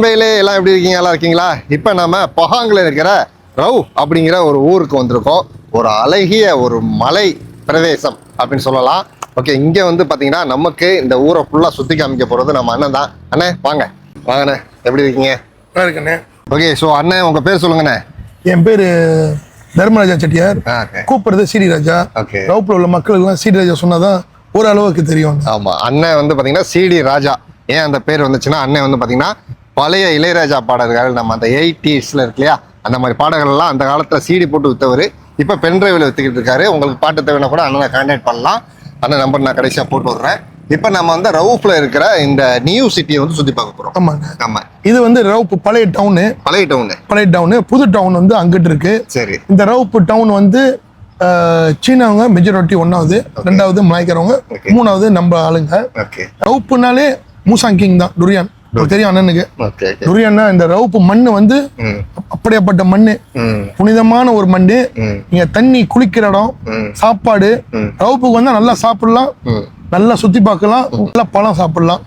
நண்பர்களே எல்லாம் எப்படி இருக்கீங்க? நல்லா இருக்கீங்களா? இப்போ நம்ம பஹாங்கில் இருக்கிற ரவ் அப்படிங்கிற ஒரு ஊருக்கு வந்திருக்கோம். ஒரு அழகிய ஒரு மலை பிரதேசம் அப்படின்னு சொல்லலாம். ஓகே, இங்கே வந்து பார்த்தீங்கன்னா நமக்கு இந்த ஊரை ஃபுல்லாக சுற்றி காமிக்க போகிறது நம்ம அண்ணன் தான். அண்ணே வாங்க வாங்கண்ணே, எப்படி இருக்கீங்க? நல்லா இருக்கண்ணே. ஓகே, ஸோ அண்ணன் உங்கள் பேர் சொல்லுங்கண்ணே. என் பேர் தர்மராஜா செட்டியார். கூப்பிடுறது சிடி ராஜா. ஓகே, ரவுப்பில் உள்ள மக்களுக்கெல்லாம் சிடி ராஜா சொன்னாதான் ஓரளவுக்கு தெரியும். ஆமாம், அண்ணன் வந்து பார்த்தீங்கன்னா சிடி ராஜா. ஏன் அந்த பேர் வந்துச்சுன்னா, அண்ணன் வந்து பார்த்தீங்கன்னா பழைய இளையராஜா பாடல்கள் நம்ம அந்த 80s இருக்கு இல்லையா, அந்த மாதிரி பாடல்கள்லாம் அந்த காலத்தில் சிடி போட்டு விற்றவர். இப்போ பென்ட்ரைவில் விற்றுக்கிட்டு இருக்காரு. உங்களுக்கு பாட்டு தேவைன்னா கூட அண்ணனை கான்டாக்ட் பண்ணலாம். அண்ணன் நம்பர் நான் கடைசியாக போட்டு விட்றேன். இப்போ நம்ம வந்து ரவுஃப்ல இருக்கிற இந்த நியூ சிட்டியை வந்து சுற்றி பார்க்க போகிறோம். ஆமாங்க, ஆமாம். இது வந்து ரவுப்பு பழைய டவுனு. பழைய டவுனு. புது டவுன் வந்து அங்கிட்டு இருக்கு. சரி, இந்த ரவுப்பு டவுன் வந்து சீனாவங்க மெஜாரிட்டி 1வது, 2வது மலாய்க்காரவங்க, 3வது நம்ம ஆளுங்க. ரவுப்புனாலே மூசாங் கிங் தான், டுரியான் தெரியும் அண்ணனுக்கு. டுரியான்னா இந்த ரவுப்பு மண்ணு வந்து அப்படியாப்பட்ட மண்ணு, புனிதமான ஒரு மண்ணு. நீங்க தண்ணி குளிக்கிற இடம், சாப்பாடு, ரவுப்புக்கு வந்தா நல்லா சாப்பிடலாம், நல்லா சுத்தி பார்க்கலாம், நல்லா பழம் சாப்பிடலாம்,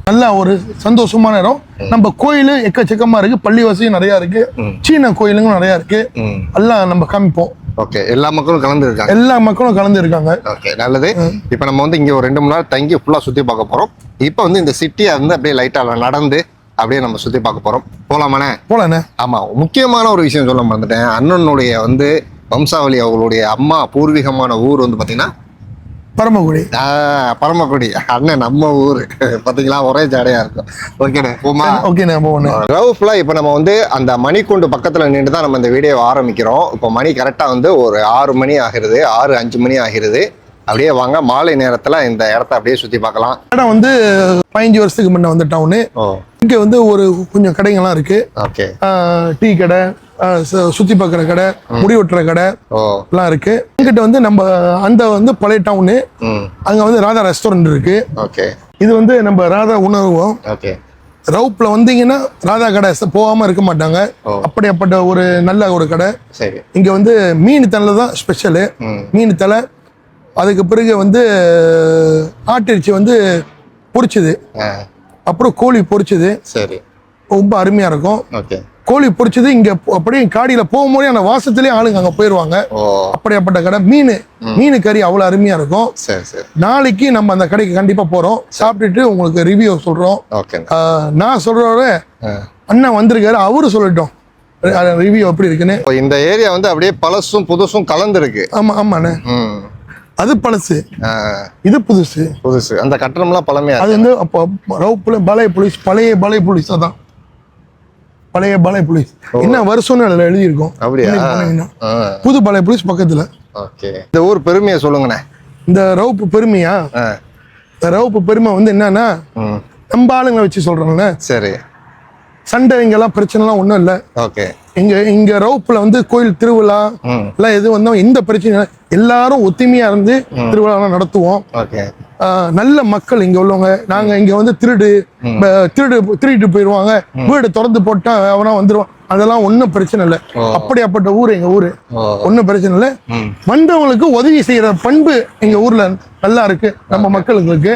நல்ல ஒரு சந்தோஷமான இடம். நம்ம கோயில் எக்கச்சக்கமா இருக்கு, பள்ளிவாசியும் நிறைய இருக்கு, சீன கோயிலுங்க நிறைய இருக்கு, எல்லாம் நம்ம காமிப்போம். ஓகே, எல்லா மக்களும் கலந்து இருக்காங்க. எல்லா மக்களும் கலந்து இருக்காங்க. ஓகே, நல்லது. இப்போ நம்ம வந்து இங்க ஒரு 2 மணி நேரம் தங்கி ஃபுல்லா சுத்தி பார்க்க போறோம். இப்போ வந்து இந்த சிட்டியை வந்து அப்படியே லைட்டா நடந்து அப்படியே நம்ம சுத்தி பார்க்க போறோம். போலாமாண்ணே? போலாண்ணே. ஆமா, முக்கியமான ஒரு விஷயம் சொல்ல மறந்துட்டேன். அண்ணனுடைய வந்து வம்சாவளி, அவங்களுடைய அம்மா பூர்வீகமான ஊர் வந்து பாத்தீங்கன்னா பரமக்குடி. பரமக்குடி. அண்ணன் நம்ம ஊரு பாத்தீங்களா, ஒரே ஜாடையா இருக்கும். ஓகேண்ணே, போமா? ஓகேண்ணே, போவோண்ணே. ரவுஃப்ல இப்போ நம்ம வந்து அந்த மணிக்கூண்டு பக்கத்துல நின்று தான் நம்ம இந்த வீடியோவை ஆரம்பிக்கிறோம். இப்போ மணி கரெக்டா வந்து ஒரு 6 மணி ஆகிறது, 6-5 மணி ஆகிறது. அப்படியே வாங்க, மாலை நேரத்துல இந்த இடத்த அப்படியே சுத்தி பார்க்கலாம். இடம் வந்து 15 வருஷத்துக்கு முன்ன வந்த டவுனு. இங்க வந்து ஒரு கொஞ்சம் கடைங்கள்லாம் இருக்கு. ஓகே, டீ கடை, சுத்தி பார்க்குற கடை, முடி வெட்டுற கடை எல்லாம் இருக்கு. இங்கிட்ட வந்து நம்ம அந்த வந்து பழைய டவுனு, அங்க வந்து ராதா ரெஸ்டாரண்ட் இருக்கு. ஓகே, இது வந்து நம்ம ராதா உணவகம். ஓகே, ரவுப்ல வந்தீங்கன்னா ராதா கடை போகாம இருக்க மாட்டாங்க. அப்படியாப்பட்ட ஒரு நல்ல ஒரு கடை. சரி, இங்க வந்து மீன் தலை தான் ஸ்பெஷலு. மீன் தலை, அதுக்கு பிறகு வந்து ஆட்டிறைச்சி வந்து பொரிச்சது, அப்புறம் கோழி பொரிச்சது. சரி, ரொம்ப அருமையா இருக்கும். ஓகே, கோழி பொரிச்சது இங்க அப்படியே காடியில போகும்போதே அந்த வாசத்திலேயே ஆளுங்க அங்க போயிருவாங்க. அப்படியாப்பட்ட கடை. மீன் கறி அவ்வளவு அருமையா இருக்கும். நாளைக்கு நம்ம அந்த கடைக்கு கண்டிப்பா போறோம். சாப்பிட்டுட்டு உங்களுக்கு ரிவ்யூ சொல்றோம். நான் சொல்றவர அண்ணா வந்திருக்காரு, அவரு சொல்லட்டும் ரிவ்யூ எப்படி இருக்குன்னு. இந்த ஏரியா வந்து அப்படியே பழசும் புதுசும் கலந்து இருக்கு. ஆமா, ஆமாண்ணே. அது பழசு, இது புதுசு. அந்த கட்டணம்லாம் பழமையா. அது வந்து அப்போ ரவுப்புல பழைய போலீஸ், பழைய பழைய போலீஸ். அதான் பழைய பழைய போலீஸ். என்ன வருஷம்னு அதுல எழுதியிருக்கோம். அப்படியா? புது பழைய போலீஸ் பக்கத்துல. ஓகே, இந்த ஊர் பெருமையை சொல்லுங்கண்ணே. இந்த ரவுப்பு பெருமையா? இந்த ரவுப்பு பெருமை வந்து என்னன்னா, நம்ம ஆளுங்களை வச்சு சொல்றாங்கண்ணே. சரி, சண்டை இங்கெல்லாம் பிரச்சனை எல்லாம் ஒண்ணும் இல்ல. ஓகே, இங்க ரவுப்புல வந்து கோயில் திருவிழா எல்லாம் எது வந்தோம், எந்த பிரச்சனை, எல்லாரும் ஒத்துமையா இருந்து திருவிழா நடத்துவோம். நல்ல மக்கள் இங்க உள்ளவங்க. நாங்க இங்க வந்து திருடிட்டு போயிருவாங்க, வீடு திறந்து போட்டா அவனா வந்துருவான், அதெல்லாம் ஒன்னும் பிரச்சனை இல்லை. அப்படியாப்பட்ட ஊரு எங்க ஊரு, ஒன்னும் பிரச்சனை இல்லை. வந்தவங்களுக்கு உதவி செய்யற பண்பு எங்க ஊர்ல நல்லா இருக்கு. நம்ம மக்களுக்கு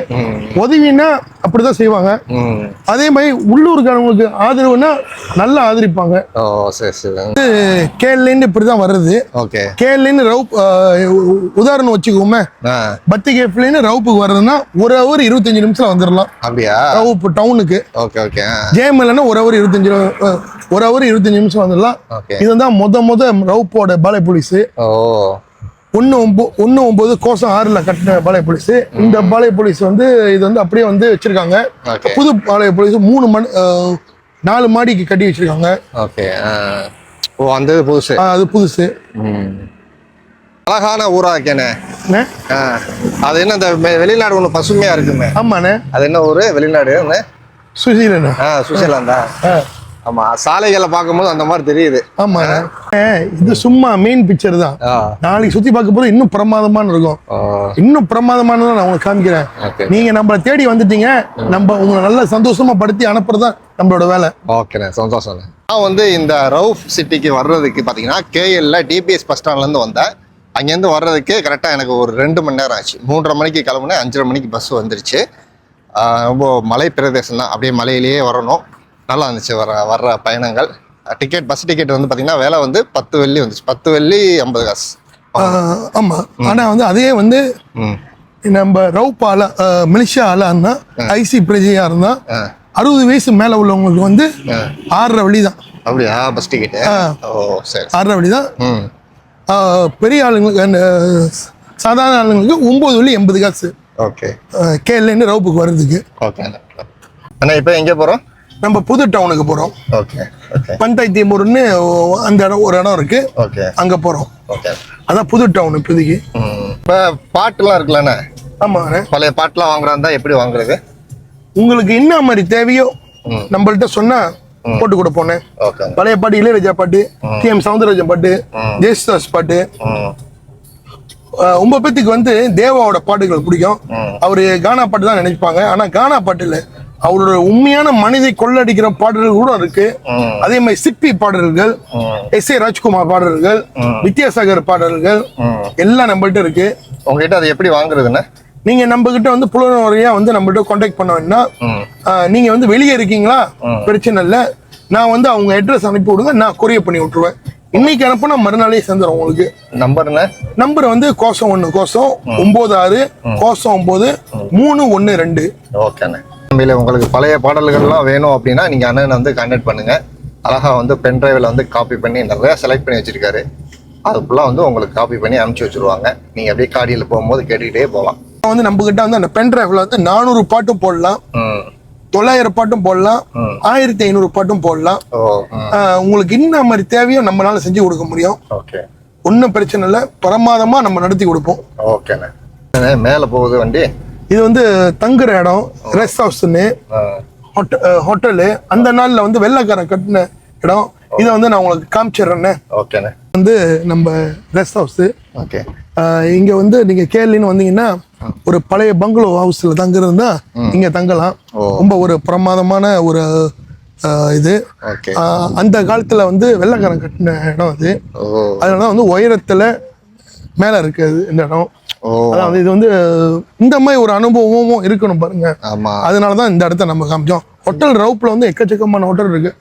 உதவினா அப்படிதான் செய்வாங்க. அதே மாதிரி உள்ளூர்காரங்களுக்கு ஆதரவுனா நல்லா ஆதரிப்பாங்க. கேரளின்னு இப்படிதான் வருது. கேரளின்னு ரவுப் உதாரணம் வச்சுக்கோமே, பத்தி கேப்லேன்னு ரவுப்புக்கு வர்றதுன்னா 1 ஹவர் 25 நிமிஷம் வந்துடலாம். அப்படியா? ரவுப்பு டவுனுக்கு. ஜேஎம்எல்னா 1 ஹவர் 25 நிமிஷம் வந்துடலாம். இதுதான் முத ரவுப்போட பாலை போலீஸ். 1-9 கோசம் 6ல கட்டின பாளைய போலீஸ். இந்த பாளைய போலீஸ் வந்து இது வந்து அப்படியே வந்து வச்சிருக்காங்க. புது பாளைய போலீஸ் 4 மாடிக்கு கட்டி வச்சிருக்காங்க. அது புதுசு. அழகான ஊரா இருக்கேனே. அது என்ன, இந்த வெளிநாடு ஒண்ணு பசுமையா இருக்குமே? ஆமாண்ணே. அது என்ன ஊரு? வெளிநாடு சுவிட்சர்லாந்து. சுவிட்சர்லாந்தா? ஆமா, சாலைகளை பார்க்கும்போது அந்த மாதிரி தெரியுது. ஆமா, இது சும்மா மெயின் பிக்சர் தான். நாளைக்கு சுத்தி பார்க்க போது இன்னும் பிரமாதமான இருக்கும். இன்னும் பிரமாதமானதான் நான் உங்களுக்கு காமிக்கிறேன். நீங்க நம்மள தேடி வந்துட்டீங்க, நம்ம உங்களை நல்ல சந்தோஷமா படுத்தி அனுப்புறதுதான் நம்மளோட வேலை. ஓகே, சந்தோஷம். நான் வந்து இந்த ரவுஃப் சிட்டிக்கு வர்றதுக்கு பாத்தீங்கன்னா கேஎல்ல டிபிஎஸ் பஸ் ஸ்டாண்ட்ல இருந்து வந்தேன். அங்கேருந்து வர்றதுக்கு கரெக்டாக எனக்கு ஒரு 2 மணி நேரம் ஆச்சு. 3:30 மணிக்கு கிளம்புனேன், 5:30 மணிக்கு பஸ் வந்துருச்சு. ரொம்ப மலை பிரதேசம் தான், அப்படியே மலையிலேயே வரணும். நல்லா இருந்துச்சு வர்ற பயணங்கள். டிக்கெட் பஸ் டிக்கெட் வந்து பார்த்தீங்கன்னா விலை வந்து 10 வெள்ளி வந்துச்சு. 10 வெள்ளி 50 காசு. ஆமா. ஆனா வந்து அதே வந்து நம்ம ரவுப்பால மலேசியால இருந்தா ஐசி பிரஜையா இருந்தா 60 வயசு மேல உள்ளவங்களுக்கு வந்து 6.5 வெள்ளி தான். அப்படியா பஸ் டிக்கெட்? ஓ சரி. 6.5 வெள்ளி தான். பெரிய ஆளுங்களுக்கு சாதாரண ஆளுங்களுக்கு 9 வெள்ளி 80 காசு. ஓகே. கேரளேருந்து ரவுப்புக்கு வர்றதுக்கு. ஓகே அண்ணா. இப்போ எங்கே போகிறோம்? நம்ம புது டவுனுக்கு போகிறோம். Okay okay. பந்தாய்த்தியம்பூர்னு அந்த இடம் ஒரு இடம் இருக்கு. ஓகே. அங்கே போகிறோம். ஓகே. அதான் புது டவுன் இப்போதைக்கு. இப்போ பாட்டுலாம் இருக்குல்லண்ணே? ஆமாண்ணே. பழைய பாட்டுலாம் வாங்குறதா இருந்தால் எப்படி வாங்குறது? உங்களுக்கு என்ன மாதிரி தேவையோ நம்மள்ட்ட சொன்னா போட்டு கொடுப்போண்ணே. ஓகே. பழைய பாட்டு, இளையராஜா பாட்டு, டிஎம் சவுந்தரராஜன் பாட்டு, ஜெயசுதாஸ் பாட்டு. ரொம்ப பேத்துக்கு வந்து தேவாவோட பாட்டுகள் பிடிக்கும். அவரு கானா பாட்டு தான் நினைப்பாங்க. ஆனா கானா பாட்டு இல்ல, அவரோட உண்மையான மனிதை கொள்ளடிக்கிற பாடல்கள் கூட இருக்கு. அதே மாதிரி சிப்பி பாடல்கள், எஸ்.ஏ. ராஜ்குமார் பாடல்கள், வித்யாசாகர் பாடல்கள் எல்லாம் நம்மள்ட்ட இருக்கு. உங்ககிட்ட அதை எப்படி வாங்குறதுன்னு? நீங்க நம்ம கிட்ட வந்து புலனோரையா வந்து நம்மகிட்ட கான்டாக்ட் பண்ண வேண்டாம். நீங்க வந்து வெளியே இருக்கீங்களா, பிரச்சனை இல்லை. நான் வந்து அவங்க அட்ரஸ் அனுப்பி விடுங்க, நான் கொரியர் பண்ணி விட்டுருவேன். இன்னைக்கு அனுப்புனா மறுநாளே சேர்ந்துடும் உங்களுக்கு. நம்பர் வந்து கோசம் 1 கோசம் 96 கோசம் 9 312. ஓகேண்ணே. உங்களுக்கு பழைய பாடல்கள்லாம் வேணும் அப்படின்னா நீங்க அண்ணன் வந்து கான்டாக்ட் பண்ணுங்க. அழகா வந்து பென் டிரைவ்ல வந்து காப்பி பண்ணி நிறைய செலக்ட் பண்ணி வச்சிருக்காரு. அதுக்குள்ள வந்து உங்களுக்கு காப்பி பண்ணி அனுப்பிச்சு வச்சிருவாங்க. நீங்க அப்படியே காடியில் போகும்போது கேட்டுக்கிட்டே போகலாம். வந்து நம்ம கிட்ட வந்து அந்த பென் டிரைவ்ல வந்து 400 பாட்டும் போடலாம், 900 பாட்டும் போடலாம், 1500 பாட்டும் போடலாம். உங்களுக்கு என்ன மாதிரி தேவையோ நம்மளால செஞ்சு கொடுக்க முடியும். ஒன்றும் பிரச்சனை இல்லை. பிரமாதமா நம்ம நடத்தி கொடுப்போம். ஓகேண்ணே. மேல போகுது வண்டி. இது வந்து தங்குற இடம், ரெஸ்ட் ஹவுஸ்ன்னு ஹோட்டலு. அந்த நாள்ல வந்து வெள்ளைக்காரன் கட்டின இடம். இதை வந்து நான் உங்களுக்கு காமிச்சிடுறேன்னே. ஓகேண்ணே. வந்து நம்ம ரெஸ்ட் ஹவுஸ். ஓகே. இங்க வந்து நீங்க கேரளின்னு வந்தீங்கன்னா ஒரு பழைய பங்களோ ஹவுஸ்ல தங்குறதுன்னா இங்க தங்கலாம். ரொம்ப ஒரு பிரமாதமான ஒரு இது. அந்த காலத்துல வந்து வெள்ளைக்காரன் கட்டின இடம் அது. அதனால வந்து உயரத்துல மேல இருக்குது இந்த இடம். அதாவது இது வந்து இந்த மாதிரி ஒரு அனுபவமும் இருக்கணும் பாருங்க. அதனாலதான் இந்த இடத்த நம்ம காமிச்சோம். ஹோட்டல் ரவுப்ல வந்து எக்கச்சக்கமான ஹோட்டல் இருக்கு.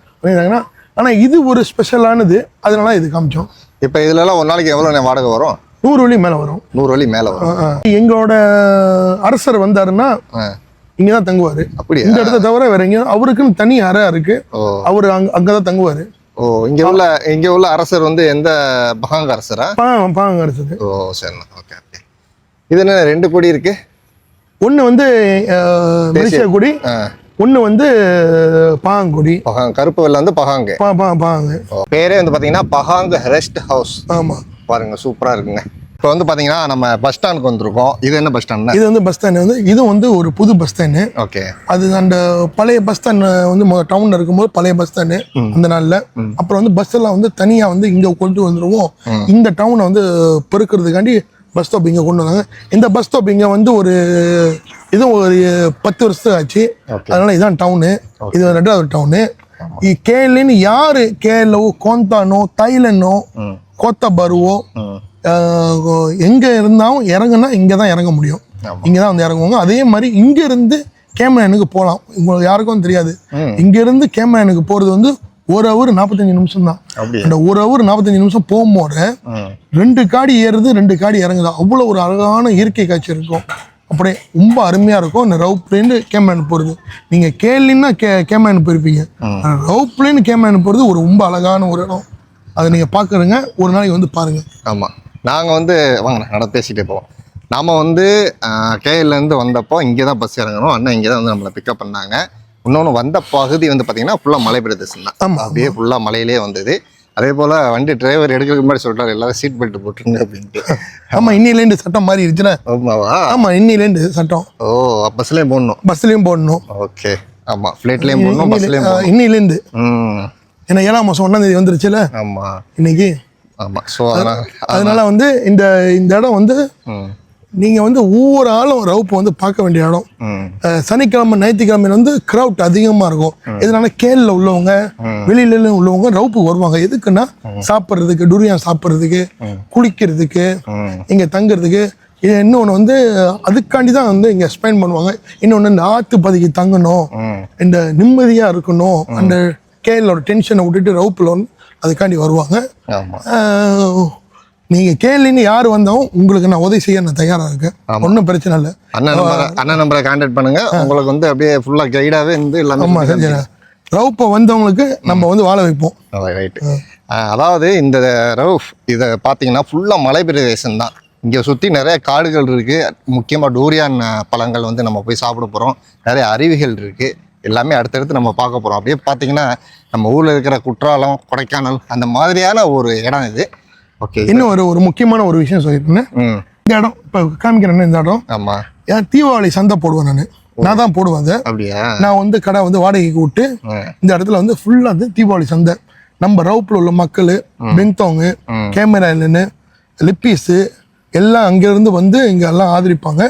ஆனா இது ஒரு ஸ்பெஷலானது, அதனால இது காமிச்சோம். இப்ப இதுல எல்லாம் ஒரு நாளைக்கு எவ்வளவு வாடகை வரும்? 100 வெள்ளி மேல வரும். 100 வெள்ளி மேல வரும். எங்களோட அரசர் வந்தாருன்னா இங்கதான் தங்குவாரு. அப்படி இந்த இடத்த தவிர வேற எங்கேயும் அவருக்குன்னு தனி அறை இருக்கு. அவரு அங்கதான் தங்குவாரு. இங்க உள்ள அரசர் வந்து எந்த பகாங்க அரசரா? பகாங்க அரசர். ஓ சரிண்ணா. ஓகே. இது என்ன 2 கொடி இருக்கு? ஒண்ணு வந்து மலேசியா கொடி, ஒண்ணு வந்து பாங்கொடி. கருப்பு வெள்ளை வந்து பகாங்க. பாங்க. பேரே வந்து பாத்தீங்கன்னா பகாங்க ரெஸ்ட் ஹவுஸ். ஆமா பாருங்க, சூப்பரா இருக்குங்க. இப்போ வந்து பாத்தீங்கன்னா நம்ம பஸ் ஸ்டாண்டுக்கு வந்திருக்கோம். இது என்ன பஸ் ஸ்டாண்ட்? இது வந்து பஸ் ஸ்டாண்ட் வந்து இது வந்து ஒரு புது பஸ் ஸ்டாண்டு. ஓகே. அது அந்த பழைய பஸ் ஸ்டாண்ட் வந்து டவுன்ல இருக்கும்போது பழைய பஸ் ஸ்டாண்டு அந்த நாள்ல. அப்புறம் வந்து பஸ் எல்லாம் வந்து தனியா வந்து இங்க கொண்டு வந்துருவோம். இந்த டவுனை வந்து பெருக்கிறதுக்காண்டி பஸ் ஸ்டாப் இங்க கொண்டு வந்தாங்க. இந்த பஸ் ஸ்டாப் இங்க வந்து ஒரு இதுவும் ஒரு 10 வருஷத்துக்கு ஆச்சு. அதனால இதான் டவுனு. இது 2வது டவுனு. கேரளின்னு யாரு கேரளவோ, கோந்தானோ, தைலனோ, கோத்தபருவோ எங்க இருந்தாலும் இறங்குனா இங்கதான் இறங்க முடியும். இங்கதான் வந்து இறங்குவாங்க. அதே மாதிரி இங்க இருந்து கேமரானுக்கு போகலாம். உங்களுக்கு யாருக்கும் தெரியாது. இங்க இருந்து கேமரானுக்கு போறது வந்து 1 hour 45 நிமிஷம் தான். அந்த 1 hour 45 நிமிஷம் போகும்போது 2 காடி ஏறுது, 2 காடி இறங்குது. அவ்வளவு ஒரு அழகான இயற்கை காட்சி இருக்கும். அப்படியே ரொம்ப அருமையா இருக்கும். இந்த ரவுப்லேருந்து கேமரான் போறது. நீங்க கேரளின்னா கேமரான் போயிருப்பீங்க. ரவுப்லேருந்து கேமரான் போறது ஒரு ரொம்ப அழகான ஒரு இடம். அதை நீங்க பாக்குறீங்க, ஒரு நாளைக்கு வந்து பாருங்க. ஆமா, நாங்க வந்து வாங்க நட பேசிட்டே போவோம். நாம வந்து கேரளிலேருந்து வந்தப்போ இங்கே தான் பஸ் இறங்கணும். அண்ணா இங்கே தான் வந்து நம்மளை பிக்கப் பண்ணாங்க. இன்னொன்று வந்த பகுதி வந்து பார்த்தீங்கன்னா ஃபுல்லாக மலை பிரதேசம் தான். அப்படியே ஃபுல்லாக மலையிலே வந்தது. அதே போல் வண்டி டிரைவர் எடுக்கிறதுக்கு முன்னாடி சொல்லிட்டாரு எல்லாரும் சீட் பெல்ட் போட்டுருங்க அப்படின்ட்டு. ஆமாம், இன்னிலேருந்து சட்டம் மாறி இருந்துச்சுன்னா. ஆமாவா? ஆமாம், இன்னிலேருந்து சட்டம். ஓ, பஸ்லேயும் போடணும். பஸ்லேயும் போடணும். ஓகே. ஆமாம், ஃப்ளைட்லேயும் போடணும், பஸ்லேயும் இன்னிலேருந்து. ஏன்னா 7ஆம் மாதம் 1ஆம் தேதி வந்துருச்சுல. ஆமாம், இன்னைக்கு. ஆமாம். ஸோ அதனால வந்து இந்த இடம் வந்து நீங்கள் வந்து ஒவ்வொரு ஆளும் ரவுப்பு வந்து பார்க்க வேண்டிய இடம். சனிக்கிழமை ஞாயிற்றுக்கிழமை வந்து க்ரௌட் அதிகமாக இருக்கும். இதனால கேரளில் உள்ளவங்க வெளியில உள்ளவங்க ரவுப்புக்கு வருவாங்க. எதுக்குன்னா சாப்பிட்றதுக்கு, டுரியான் சாப்பிட்றதுக்கு, குளிக்கிறதுக்கு, இங்கே தங்குறதுக்கு. இது இன்னொன்று வந்து அதுக்காண்டி தான் வந்து இங்கே ஸ்பெண்ட் பண்ணுவாங்க. இன்னொன்று இந்த ஆற்று பதிக்கு தங்கணும், இந்த நிம்மதியாக இருக்கணும், அந்த கேரளோட டென்ஷனை விட்டுட்டு ரவுப்பில் வந்து அதுக்காண்டி வருவாங்க. நீங்கள் கேரளின்னு யார் வந்தாலும் உங்களுக்கு நான் உதவி செய்ய நான் தயாராக இருக்கேன். ஒன்றும் பிரச்சனை இல்லை. அண்ணன் நம்பரை கான்டாக்ட் பண்ணுங்க. உங்களுக்கு வந்து அப்படியே ஃபுல்லாக கைடாகவே வந்து எல்லாமே. ஆமாம் சரி. ரவுப்பை வந்தவங்களுக்கு நம்ம வந்து வாழ வைப்போம். ரைட்டு. அதாவது இந்த ரவுஃப் இதை பார்த்தீங்கன்னா ஃபுல்லாக மலை பிரதேசம் தான். இங்கே சுற்றி நிறைய காடுகள் இருக்குது. முக்கியமாக டூரியான் பழங்கள் வந்து நம்ம போய் சாப்பிட போகிறோம். நிறைய அருவிகள் இருக்குது. எல்லாமே அடுத்தடுத்து நம்ம பார்க்க போகிறோம். அப்படியே பார்த்தீங்கன்னா நம்ம ஊரில் இருக்கிற குற்றாலம், கொடைக்கானல் அந்த மாதிரியான ஒரு இடம் இது. ஓகே. இன்னும் ஒரு முக்கியமான ஒரு விஷயம் சொல்லியிருந்தேன். இந்த இடம் இப்போ காமிக்கிறேன்னு இந்த இடம். ஆமாம். ஏன் தீபாவளி சந்தை போடுவேன் நான் தான் போடுவேன். அது அப்படியா? நான் வந்து கடை வந்து வாடகைக்கு விட்டு இந்த இடத்துல வந்து ஃபுல்லாக வந்து தீபாவளி சந்தை. நம்ம ரவுப்பில் உள்ள மக்கள், பென்தோங்கு, கேமராலன்னு, லிப்பீஸு எல்லாம் அங்கேருந்து வந்து இங்கே எல்லாம் ஆதரிப்பாங்க.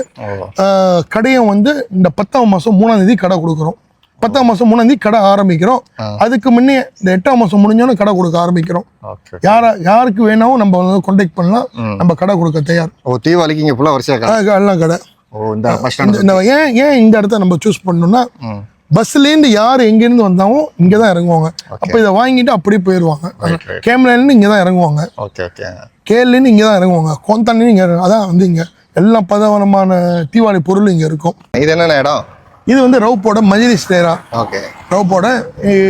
கடையும் வந்து இந்த 10ஆம் மாதம் 3ஆம் தேதி கடை கொடுக்குறோம். 10ஆம் மாதம் 3ஆம் தேதி கடை ஆரம்பிக்கிறோம். அதுக்கு முன்னே இந்த 8ஆம் மாதம் முடிஞ்சோன்னு கடை கொடுக்க ஆரம்பிக்கிறோம். யாருக்கு வேணாலும் நம்ம வந்து கான்டாக்ட் பண்ணலாம். நம்ம கடை கொடுக்க தயார். தீபாவளிக்கு இங்கே ஃபுல்லாக வரிசையாக எல்லாம் கடை. ஏன் இந்த இடத்த நம்ம சூஸ் பண்ணோம்னா, பஸ்லேருந்து யார் எங்கேருந்து வந்தாலும் இங்கே தான் இறங்குவாங்க. அப்போ இதை வாங்கிட்டு அப்படியே போயிடுவாங்க. கேமராலேருந்து இங்கே தான் இறங்குவாங்க. கேரளின்னு இங்கே தான் இறங்குவாங்க. கோந்தாண்டின்னு இங்கே அதான் வந்து இங்கே எல்லா பதவனமான தீபாவளி பொருள் இங்கே இருக்கும். இது என்னென்ன இடம்? இது வந்து ரவுப்போட மஜ்லிஸ் டேரா. ரவுப்போட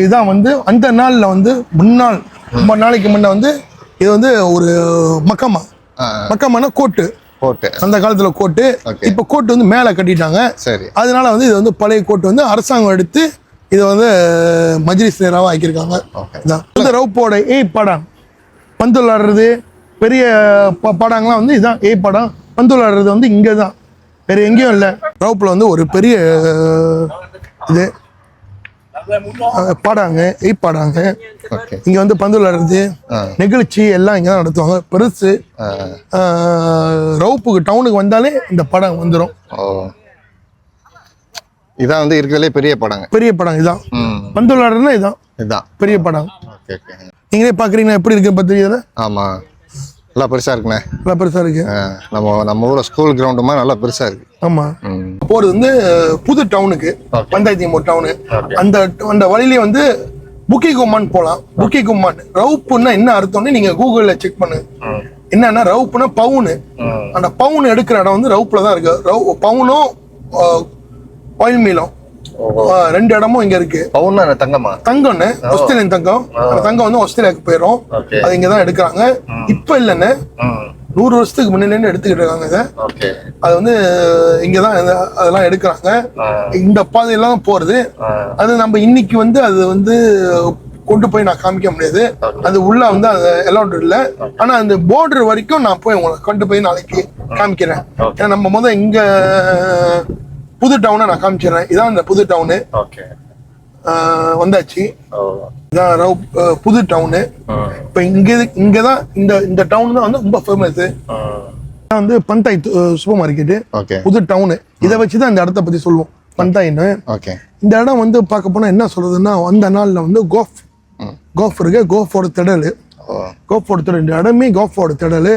இதான் வந்து அந்த நாளில் வந்து முன்னாள் ரொம்ப நாளைக்கு முன்ன வந்து இது வந்து ஒரு மக்கமான கோட்டு. அந்த காலத்துல கோட்டு. இப்ப கோட்டு வந்து மேல கட்டிட்டாங்க. அதனால வந்து இது வந்து பழைய கோட்டு வந்து அரசாங்கம் எடுத்து இது வந்து மஜ்லிஸ் நேராவா ஆக்கியிருக்காங்க. இந்த ரவுப்போட படம் பந்து விளாடுறது பெரிய படங்கள்லாம் வந்து இதுதான் படம். பந்து விளாடுறது வந்து இங்கே தான், வேற எங்கேயும் இல்லை. ரவுப்பில் வந்து ஒரு பெரிய இது பாடாங்க பாடாங்க. இங்க வந்து பந்து விளையாடுறது, நிகழ்ச்சி எல்லாம் இங்க தான் நடத்துவாங்க. பெருசு ரவுப்புக்கு டவுனுக்கு வந்தாலே இந்த படம் வந்துடும். இதான் வந்து இருக்கிறதுலே பெரிய படம். இதான் பந்து விளையாடுறதுன்னா இதான் பெரிய படம். நீங்களே பாக்குறீங்கன்னா எப்படி இருக்கு பத்திரிகையில? ஆமா, நல்லா பெருசா இருக்குண்ணே. நல்லா பெருசா இருக்கு. நம்ம ஊர ஸ்கூல் கிரவுண்டு மாதிரி நல்லா பெருசா இருக்கு. ஆமா. போறது வந்து புது டவுனுக்கு, பந்தாயத்து டவுனு. அந்த வழியிலே வந்து புக்கி கும்மான் போலாம். புக்கி கும்மான் ரவுப்புன்னா என்ன அர்த்தம்னு நீங்க கூகுள்ல செக் பண்ணுங்க. என்னன்னா ரவுப்புனா பவுனு. அந்த பவுன் எடுக்கிற இடம் வந்து ரவுப்புல தான் இருக்கு. பவுனும் ஆயில் மீலும் ரெண்டு இடமும் இங்க இருக்கு. தங்கம்னு ஆஸ்திரேலியன் தங்கம். தங்கம் வந்து ஆஸ்திரேலியாவுக்கு போயிடும். அது இங்கதான் எடுக்கிறாங்க. இப்ப இல்லைன்னு 100 வருஷத்துக்கு முன்னாடி எடுத்துக்கிட்டு இருக்காங்க. அது வந்து இங்கதான் அதெல்லாம் எடுக்கிறாங்க. இந்த பாதையெல்லாம் போறது. அது நம்ம இன்னைக்கு வந்து அது வந்து கொண்டு போய் நான் காமிக்க முடியாது. அது உள்ள வந்து அது அலௌட் இல்லை. ஆனா அந்த பார்டர் வரைக்கும் நான் போய் உங்களை கொண்டு போய் நாளைக்கு காமிக்கிறேன். ஏன்னா நம்ம முதல் இங்க புது டவுனை நான் காமிச்சிடுறேன். இதான் இந்த புது டவுனு. வந்தாச்சு. இதான் புது டவுனு. இப்ப இங்கதான் இந்த டவுன் தான் வந்து ரொம்ப ஃபேமஸ். வந்து பந்தாய் சூப்பர் மார்க்கெட்டு, புது டவுனு. இதை வச்சுதான் இந்த இடத்த பத்தி சொல்லுவோம், பந்தாயின்னு. இந்த இடம் வந்து பார்க்க போனா என்ன சொல்றதுன்னா, அந்த நாள்ல வந்து கோஃப் இருக்கு. கோஃபோட திடல். இந்த இடமே கோஃபோட திடல்.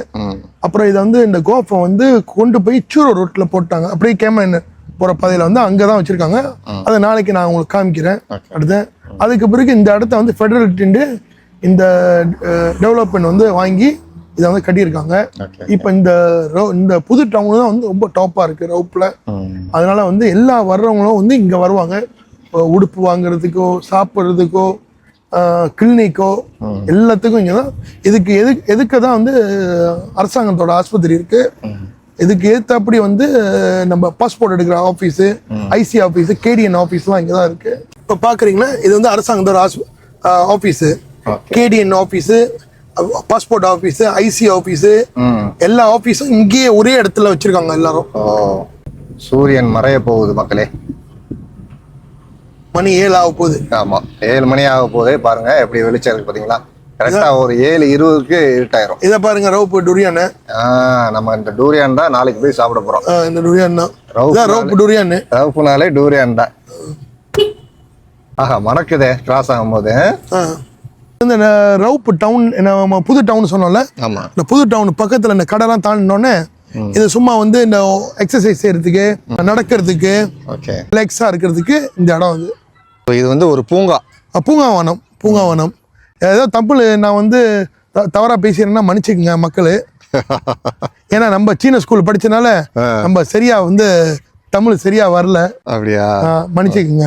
அப்புறம் இதை வந்து இந்த கோஃபை வந்து கொண்டு போய் சூரோ ரோட்ல போட்டாங்க. அப்படியே கேமரா போற பாதையில வந்து அங்கதான் வச்சிருக்காங்க. அதை நாளைக்கு நான் உங்களுக்கு காமிக்கிறேன். அடுத்து அதுக்கு பிறகு இந்த இடத்த வந்து ஃபெடரல் இந்த டெவலப்மெண்ட் வந்து வாங்கி இதை வந்து கட்டியிருக்காங்க. இப்ப இந்த புது டவுன் தான் வந்து ரொம்ப டாப்பா இருக்கு ரவுப்ல. அதனால வந்து எல்லா வர்றவங்களும் வந்து இங்க வருவாங்க. உடுப்பு வாங்குறதுக்கோ, சாப்பிட்றதுக்கோ, கிளினிக்கோ எல்லாத்துக்கும் இங்கதான். எதுக்கு தான் வந்து அரசாங்கத்தோட ஆஸ்பத்திரி இருக்கு. இதுக்கு ஏற்றபடி வந்து நம்ம பாஸ்போர்ட் எடுக்கிற ஆஃபீஸு, ஐசி ஆஃபீஸு, கேடிஎன் ஆஃபீஸ்லாம் இங்கே தான் இருக்குது. இப்போ பார்க்குறீங்கன்னா இது வந்து அரசாங்கத்தோட office. KDN office, passport office, IC office, எல்லா ஆஃபீஸும் இங்கேயே ஒரே இடத்துல வச்சுருக்காங்க எல்லாரும். சூரியன் மறைய போகுது மக்களே. மணி 7 ஆக போகுது. ஆமாம், 7 மணி ஆக போகுது. பாருங்க எப்படி வெளிச்சம் இருக்கு பார்த்தீங்களா. கரெக்டா ஒரு 7:20க்கு இருட்டாயிரும். இதை பாருங்க, ரவுப்பு டூரியான். நம்ம இந்த டூரியான் தான் நாளைக்கு போய் சாப்பிட போறோம். இந்த டூரியான் தான் ரவுப்பு டூரியான். ரவுப்புனாலே டூரியான் தான். மணக்குதே கிராஸ் ஆகும்போது. இந்த ரவுப்பு டவுன், நம்ம புது டவுன் சொன்னோம்ல, இந்த புது டவுன் பக்கத்துல இந்த கடைலாம் தாண்டினோடனே இது சும்மா வந்து இந்த எக்ஸசைஸ் செய்யறதுக்கு நடக்கிறதுக்கு ஓகே ரிலாக்ஸா இருக்கிறதுக்கு இந்த இடம் வந்து இது வந்து ஒரு பூங்கா. பூங்காவனம் ஏதோ தப்பு நான் வந்து தவறா பேசிடுறேன்னா மன்னிச்சுக்குங்க மக்களு. ஏன்னா நம்ம சீன ஸ்கூல் படிச்சனால நம்ம சரியா வந்து தமிழ் சரியா வரல. அப்படியா? மன்னிச்சுக்குங்க.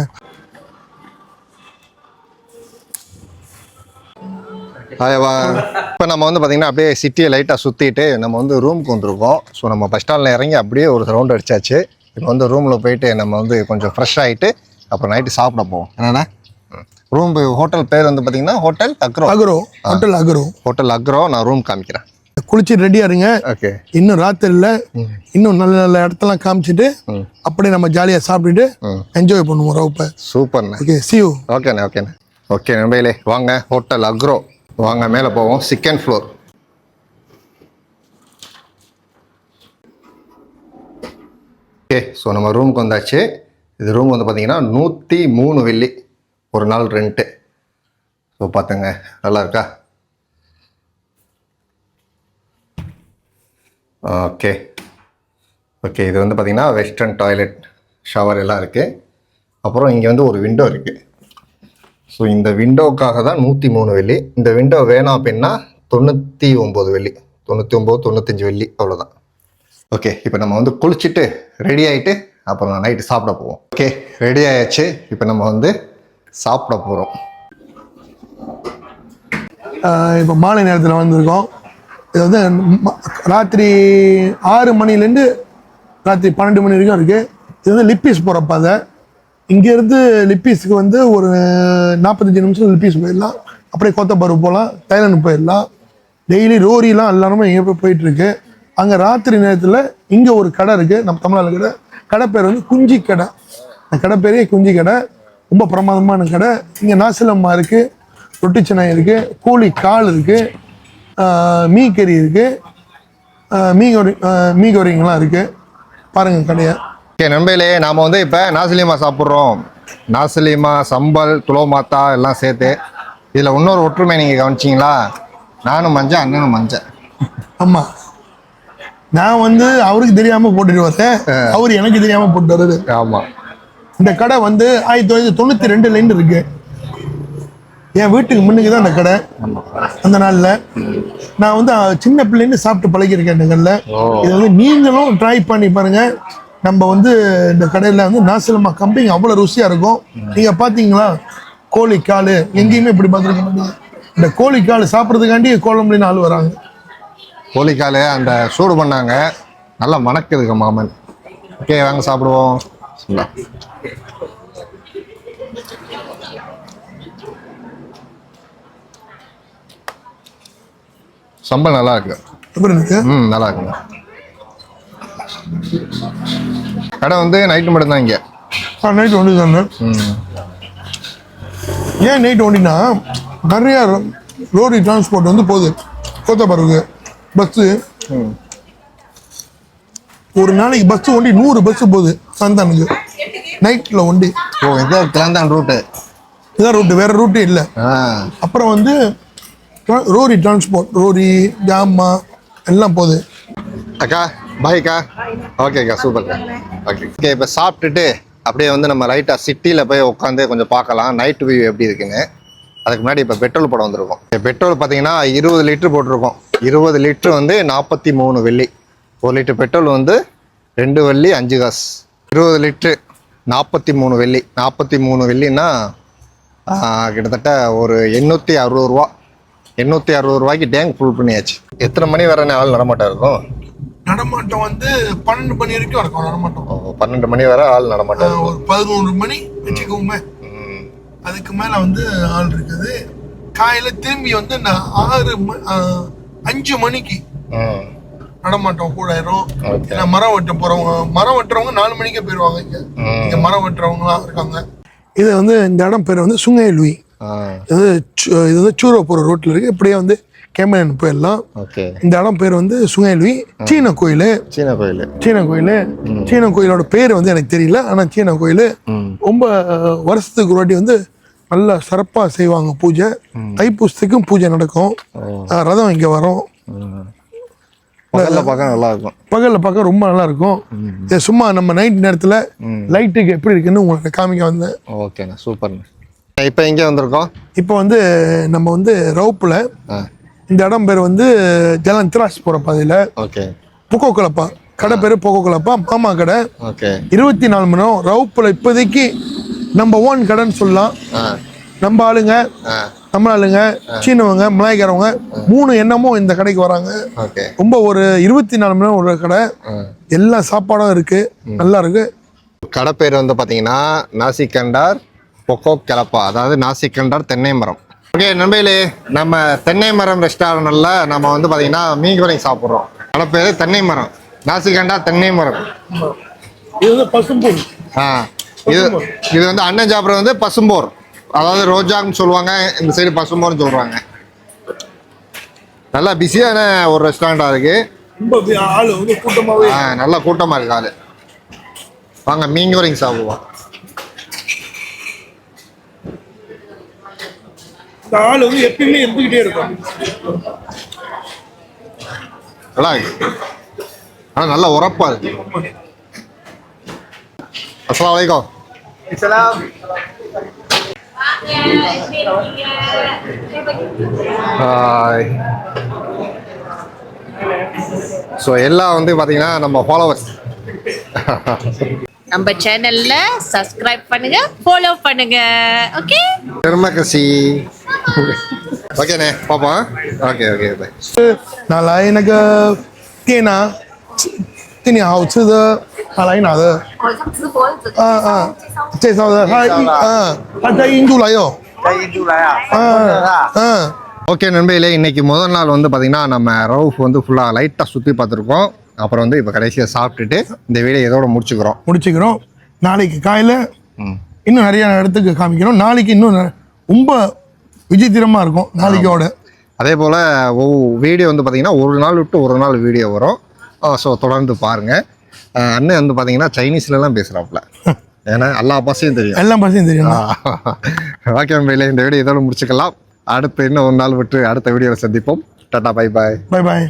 இப்போ நம்ம வந்து பார்த்தீங்கன்னா அப்படியே சிட்டியை லைட்டாக சுற்றிட்டு நம்ம வந்து ரூமுக்கு வந்திருக்கோம். ஸோ நம்ம பஸ் ஸ்டாண்டில் இறங்கி அப்படியே ஒரு ரவுண்ட் அடிச்சாச்சு. இப்போ வந்து ரூமில் போயிட்டு நம்ம வந்து கொஞ்சம் ஃப்ரெஷ் ஆகிட்டு அப்புறம் நைட்டு சாப்பிட போவோம். என்னென்னா ரூம் ஹோட்டல் பேர் வந்து பார்த்தீங்கன்னா ஹோட்டல் அக்ரோ. நான் ரூம் காமிக்கிறேன். குளிச்சு ரெடியா இருங்க. ஓகே. இன்னும் ராத்திரில இன்னும் நல்ல நல்ல இடத்தெல்லாம் காமிச்சிட்டு அப்படியே நம்ம ஜாலியாக சாப்பிட்டுட்டு என்ஜாய் பண்ணுவோம் ரவுப்பை. சூப்பர்ண்ணே. Okay see you. ஓகேண்ணே. ஓகே நண்பர்களே, வாங்க ஹோட்டல் அக்ரோ வாங்க மேலே போவோம். Second floor. ஓகே, ஸோ நம்ம ரூமுக்கு வந்தாச்சு. இது ரூம் வந்து பார்த்தீங்கன்னா 103 வெள்ளி ஒரு நாள் ரெண்ட்டு. ஸோ பார்த்துங்க, நல்லா இருக்கா? ஓகே. இது வந்து பார்த்தீங்கன்னா வெஸ்டர்ன் டாய்லெட், ஷவர் எல்லாம் இருக்குது. அப்புறம் இங்கே வந்து ஒரு விண்டோ இருக்குது. ஸோ இந்த விண்டோவுக்காக தான் 103 வெள்ளி. இந்த விண்டோ வேணாம் அப்படின்னா 99 வெள்ளி, 95 வெள்ளி, அவ்வளோதான். ஓகே, இப்போ நம்ம வந்து குளிச்சுட்டு ரெடி ஆகிட்டு அப்புறம் நைட்டு சாப்பிட போவோம். ஓகே, ரெடி ஆயாச்சு. இப்போ நம்ம வந்து சாப்பிட போகிறோம். இப்போ மாலை நேரத்தில் வந்திருக்கோம். இது வந்து ராத்திரி 6 மணிலேருந்து ராத்திரி 12 மணி வரைக்கும் இருக்குது. இது வந்து லிப்பீஸ் போகிற பாதை. இங்கேருந்து லிப்பீஸுக்கு வந்து ஒரு 45 நிமிஷம் லிப்பீஸ் போயிடலாம். அப்படியே கோத்தபாரு போகலாம், தைலாந்து போயிடலாம். டெய்லி ரோரிலாம் எல்லாருமே இங்கே போயிட்டுருக்கு. அங்கே ராத்திரி நேரத்தில் இங்கே ஒரு கடை இருக்குது, நம்ம தமிழ்நாடு கடை பேர் வந்து குஞ்சி கடை. அந்த கடை பேரே குஞ்சி கடை. ரொம்ப பிரமாதமான கடை. இங்கே நாசிலம்மா இருக்குது, ரொட்டி சென்னை இருக்குது, கோழி கால் இருக்குது, மீக்கறி இருக்குது, மீகோரிங்கெலாம் இருக்குது. பாருங்கள் கடையை. ஓகே நண்பர்களே, நாம் வந்து இப்போ நாசிலிமா சாப்பிட்றோம். நாசிலிமா, சம்பல், துளோமாத்தா எல்லாம் சேர்த்து. இதில் இன்னொரு ஒற்றுமை நீங்கள் கவனிச்சிங்களா? நானும் மஞ்சள், அண்ணனும் மஞ்சள். ஆமாம், நான் வந்து அவருக்கு தெரியாமல் போட்டுட்டு வரேன், அவர் எனக்கு தெரியாமல் போட்டு வருது. ஆமாம். இந்த கடை வந்து 1992 இருக்கு. என் வீட்டுக்கு முன்னுக்கு தான் அந்த கடை. அந்த நாளில் நான் வந்து சின்ன பிள்ளைன்னு சாப்பிட்டு பழகிருக்கேன் இந்த கடையில். இதை வந்து நீங்களும் ட்ரை பண்ணி பாருங்கள். நம்ம வந்து இந்த கடையில் வந்து நாசிலமா கம்பிங் அவ்வளோ ருசியாக இருக்கும். நீங்கள் பார்த்தீங்களா, கோழிக்கால் எங்கேயுமே இப்படி பார்த்துருக்க மாட்டீங்க. இந்த கோழிக்கால் சாப்பிட்றதுக்காண்டி கோலம்புலின்னு ஆள் வராங்க. கோழிக்கால் அந்த சூடு பண்ணாங்க, நல்லா மணக்குதுங்க மாமன். ஓகே, வாங்க சாப்பிடுவோம். சம்பல் நல்லா இருக்கு. நல்லா இருக்குங்க. கடை வந்து நைட்டு மட்டும்தான் இங்கே. நைட் ஒண்டி தானே. ஏன் நைட் ஒண்டினா நிறையா ரோடு டிரான்ஸ்போர்ட் வந்து போகுது. கோத்தபாருக்கு பஸ்ஸு ஒரு நாளைக்கு பஸ் ஒண்டி 100 பஸ் போகுது சந்தானுக்கு நைட்டில் ஒண்டி. ஓ, இதான் கிளந்தான் ரூட்டு. இதான் ரூட்டு, வேற ரூட்டே இல்லை. அப்புறம் வந்து ரோரி டிரான்ஸ்போர்ட், ரோரி, ஜாமா எல்லாம் போகுது. அக்கா பாய்க்கா. ஓகேக்கா, சூப்பர்க்கா. ஓகே, இப்போ சாப்பிட்டுட்டு அப்படியே வந்து நம்ம லைட்டாக சிட்டியில் போய் உட்காந்து கொஞ்சம் பார்க்கலாம் நைட் வியூ எப்படி இருக்குன்னு. அதுக்கு முன்னாடி இப்போ பெட்ரோல் போட வந்திருக்கோம். பெட்ரோல் பார்த்தீங்கன்னா 20 லிட்டர் போட்டிருக்கோம். 20 லிட்டர் வந்து 43 வெள்ளி. 1 லிட்டர் பெட்ரோல் வந்து 2 வெள்ளி 5 காசு. 20 லிட்ரு 43 வெள்ளி. 43 வெள்ளின்னா கிட்டத்தட்ட ஒரு 860 ரூபா. 860 ரூபாய்க்கு டேங்க் ஃபுல் பண்ணியாச்சு. எத்தனை மணி வர ஆள் நடமாட்டம் இருக்கும்? நடமாட்டம் வந்து 12 மணி வரைக்கும் இருக்கும். நடமாட்டம் 12 மணி வரை ஆள் நடமாட்டம். ஒரு 11 மணி வச்சுக்கோமே, அதுக்கு மேல வந்து ஆள் இருக்குது. காலையில திரும்பி வந்து 5 மணிக்கு நடமாட்டம் கூட ஆயிரும். ஏன்னா மரம் வெட்ட போறவங்க, மரம் வெட்டுறவங்க 4 மணிக்கே போயிடுவாங்க. இங்க மரம் வெட்டுறவங்கலாம் இருக்காங்க. இது வந்து இந்த இடம் பேர் வந்து சுங்கை லூயி. இது வந்து சூரோ போற ரோட்ல இருக்கு. இப்படியே வந்து கேமரன் போயிடலாம். இந்த இடம் பேர் வந்து சுங்கை லூயி. சீன கோயில். சீன கோயிலோட பேர் வந்து எனக்கு தெரியல, ஆனா சீன கோயில் ரொம்ப வருஷத்துக்கு ஒரு வாட்டி வந்து நல்லா சிறப்பா செய்வாங்க பூஜை. தைப்பூசத்துக்கும் பூஜை நடக்கும். ரதம் இங்க வரும். பகல்ல பார்க்க நல்லா இருக்கும். பகலில் பார்க்க ரொம்ப நல்லா இருக்கும். இது சும்மா நம்ம நைட் நேரத்தில் லைட்டுக்கு எப்படி இருக்குன்னு உங்களுக்கு காமிக்க வந்தேன். ஓகேண்ணா, சூப்பர்ண்ணா. இப்போ எங்கே வந்திருக்கோம்? இப்போ வந்து நம்ம வந்து ரவுப்பில் இந்த இடம் பேர் வந்து ஜலன் திராஸ் போகிற பாதையில் ஓகே பொக்கோ கலப்பா கடை பேர் பொக்கோ கலப்பா மாமா கடை. ஓகே 24 மணி நேரம் ரவுப்பில் இப்போதைக்கு நம்பர் 1 கடைன்னு சொல்லலாம். நம்ம ஆளுங்க, நம்ம ஆளுங்க, சீனவங்க, மலாய்க்காரவங்க 3 எண்ணமும் இந்த கடைக்கு வராங்க. ரொம்ப ஒரு 24 மணி நேரம் ஒரு கடை. எல்லா சாப்பாடும் இருக்கு, நல்லா இருக்கு. கடை பேர் வந்து பார்த்தீங்கன்னா நாசிகண்டார் பொக்கோ கலப்பா, அதாவது நாசிகண்டார் தென்னை மரம். ஓகே நண்பர்களே, நம்ம தென்னை மரம் ரெஸ்டாரண்ட்ல நம்ம வந்து பார்த்தீங்கன்னா மீன் கறி சாப்பிட்றோம். கடை பேர் தென்னை மரம், நாசிகண்டார் தென்னை மரம். இது வந்து பசும்பொன். இது வந்து அண்ணன் சாப்பிட்றது வந்து பசும்போர், அதாவது ரோஜான்னு சொல்லுவாங்க, இந்த சைடு பசும்போர்னு சொல்றாங்க. நல்லா பிஸியான ஒரு ரெஸ்டாரண்டா இருக்கு. ஆளு வந்து கூட்டமாவே நல்லா கூட்டமா இருக்கு ஆளு. வாங்க மீன் கறி சாப்பிடுவோம். இந்த ஆளு வந்து எப்பயுமே இருந்துகிட்டே இருக்கும். நல்லா இருக்கு, ஆனால் நல்லா உரப்பா இருக்கு. அஸ்ஸலாமு அலைக்கும். ஹாய். ஸோ எல்லாம் வந்து பார்த்தீங்கன்னா நம்ம ஃபாலோவர்ஸ். நம்ம சேனல்ல சப்ஸ்கிரைப் பண்ணுங்க, ஃபாலோ பண்ணுங்க. ஓகே, பெருமை கசி. ஓகேண்ணே, பாப்போம். Okay okay bye. 拿来那个店啊，今年好吃的，他来拿的。好像直播介绍的，他在印度来哟。在印度来啊？ஓகே நண்பர்களே, இன்னைக்கு முதல் நாள் வந்து பார்த்தீங்கன்னா நம்ம ரவுஃப் வந்து ஃபுல்லாக லைட்டாக சுற்றி பார்த்துருக்கோம். அப்புறம் வந்து இப்போ கடைசியாக சாப்பிட்டுட்டு இந்த வீடியோ இதோட முடிச்சுக்கிறோம். நாளைக்கு காலையில் இன்னும் நிறைய இடத்துக்கு காமிக்கிறோம். நாளைக்கு இன்னும் ரொம்ப விசித்திரமாக இருக்கும் நாளைக்கோட. அதே போல் வீடியோ வந்து பார்த்தீங்கன்னா ஒரு நாள் விட்டு ஒரு நாள் வீடியோ வரும். ஸோ தொடர்ந்து பாருங்கள். அண்ணன் வந்து பார்த்தீங்கன்னா சைனீஸ்லலாம் பேசுகிறாப்புல, ஏன்னா எல்லா பாஷையும் தெரியும். ஓகே நண்பர்களே, இந்த வீடியோ இதோட முடிச்சுக்கலாம். அடுத்து இன்னும் ஒரு நாள் விட்டு அடுத்த வீடியோவில் சந்திப்போம். Tata, bye bye.